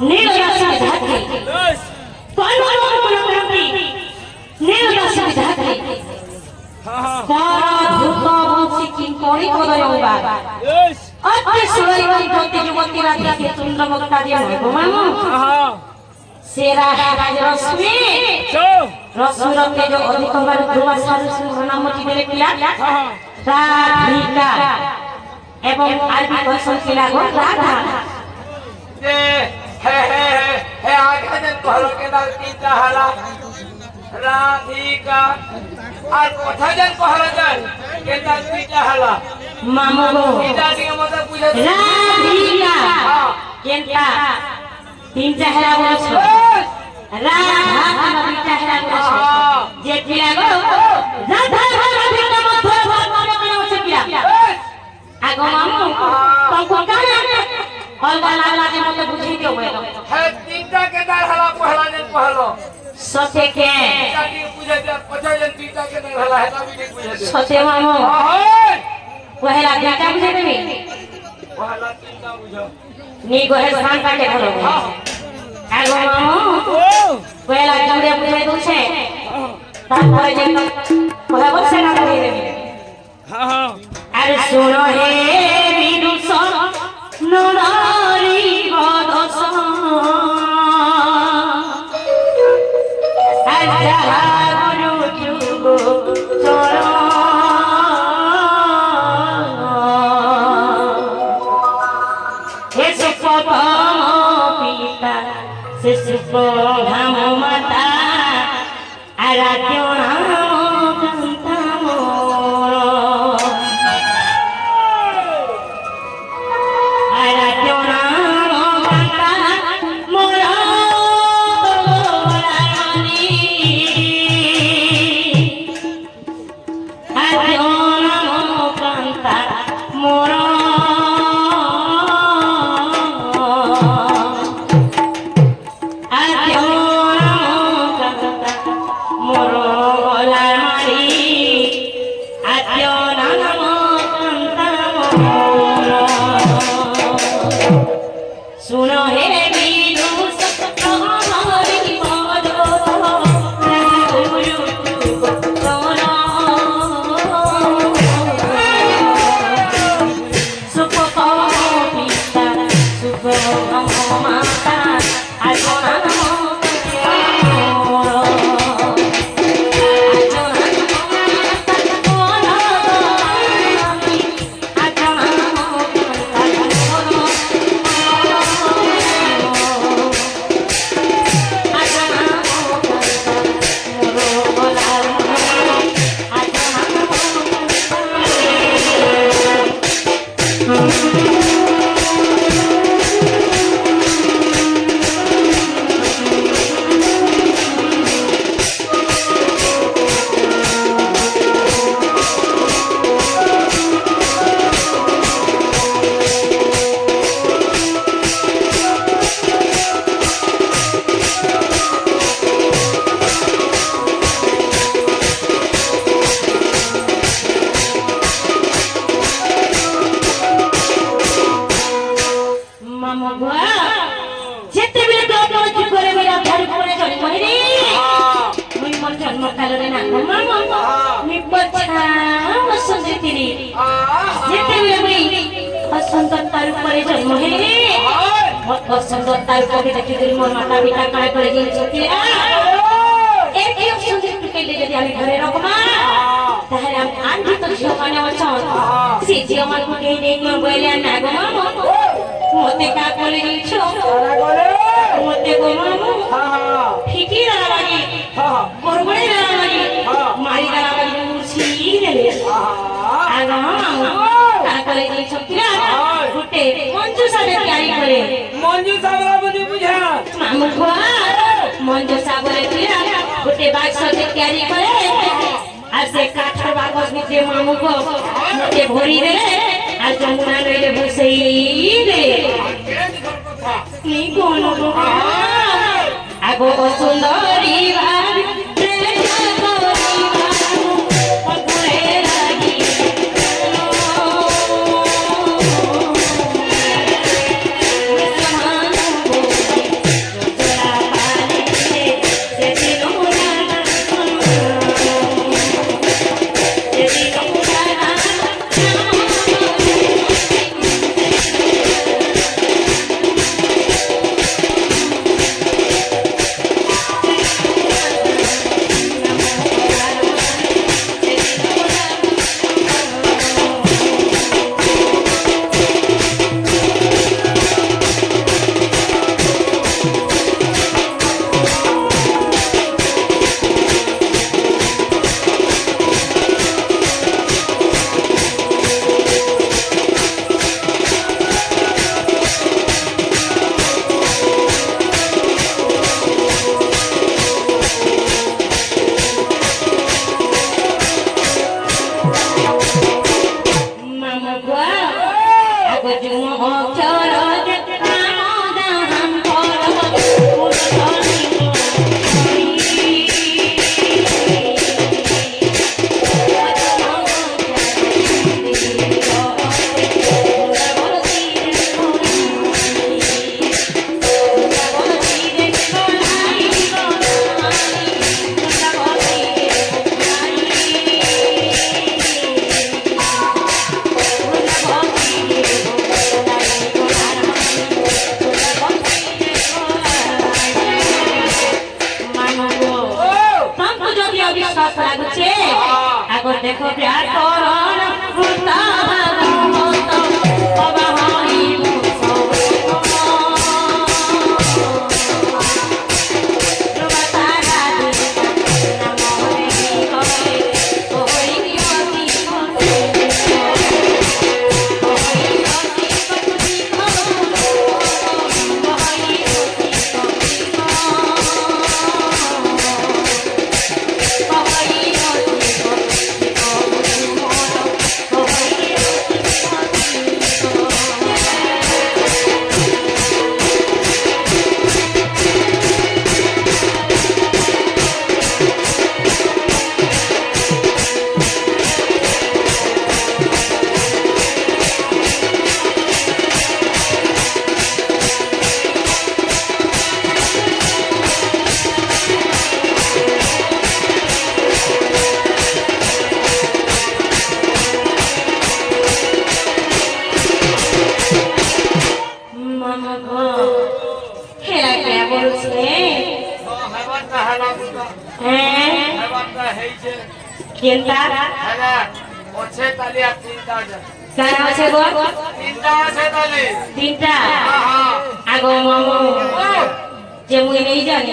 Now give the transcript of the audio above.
নীল রাশি ধাত্রী পরমপরমপি নীল রাশি ধাত্রী ধূত বংশী কিঙ্করি পদয়ঙ্গা অতি সুরৈবৈ জ্যোতি যুবতী রাধিকে চন্দ্রমুক্তা দিয়ে নয়মামু সেরা রশ্মি রশ্মির তেজ অধিক হবার ধ্রুবা সারু নামটি বেড়ে পিলা রাধিকা এবং আরবি ভাষণ ছিল রাধা হে আগে যেন कहलो के दाल तीनटा हला राधिका আর কথা যেন कहलो যেন के दाल तीनटा हला মামু গো এটা নিয়ে মতে বুঝা রাধিকা কেনটা তিনটা হেলা বলছো রাধা তিনটা হেলা বলছো যে পিলা গো রাধা রাধিকা মধ্যে ভাগ করে বলছে পিলা আগো মামু তখন কানে অলগা লাগলা যে মতে বুঝিয়ে দিও বলে হে তিনটা के दाल हला पहला दिन कहलो সতে কে এটা নিয়ে বুঝা দে কথা যেন তিনটা के दाल हला है तभी नहीं बुझा दे সতে মামু পহেলা তিনটা বুঝে দেবি पहला तीनटा बुझो नी গোহে স্থান কাটে ধরো আগো মামু পহেলা জমরে বুঝে দউছে তারপরে যে কহে বলছে না বুঝে দেবি আরে শুনো হে বিদুষ ননারি বদস আজহা গুরু যুগ চরণ হে সুপথ পিতা সে সুপ্রধাম মাতা আরাধ্য নাম কান্তাম আরাধ্য নাম কান্তা মোর রানী আরাধ্য নাম কান্তা মোর सुनो हे वीरू सत्तारी पदो गुरु तोरा सुपो पिता सुपो माता आगोना তার কবি দেখি দিল মোর মাতা পিতা কায় করে দিয়েছে এক এক সুন্দর টুকেলে যদি আমি ঘরে রাখমা তাহলে আমি আন্টি তো ঝিও মানে অচন সে ঝিও মান কোকে নেই মন বইলে না গো মামু মতে কা করে দিছো মতে গো মামু ঠিকই লাগি বড়বড়ে লাগি মারি লাগি মুছি রে আগা মামু কা করে দিছো কিরা গুটে মঞ্জু সাথে তৈরি করে মঞ্জু সাবরা বুঝি বুঝা মামু মঞ্জু সাবরে কিরা গুটে বাক্স তৈরি করে আর সে কাঠের বাক্স নিচে মামু গো মতে ভরি দে আর যমুনা নইলে বসেই দে কি কোন গো আগো সুন্দরী ভাবি দেখো প্যার করণ ভূতা ভগবত অবহারি হেরা কে বলছে হেবারটা হেলা বুঝা হ্যাঁ হেবারটা হেইছে কেনটা হেলা ওছে তালি আর তিনটা আছে কার আছে গো তিনটা আছে তালি তিনটা হ্যাঁ আগো মামু যে মুই নেই জানি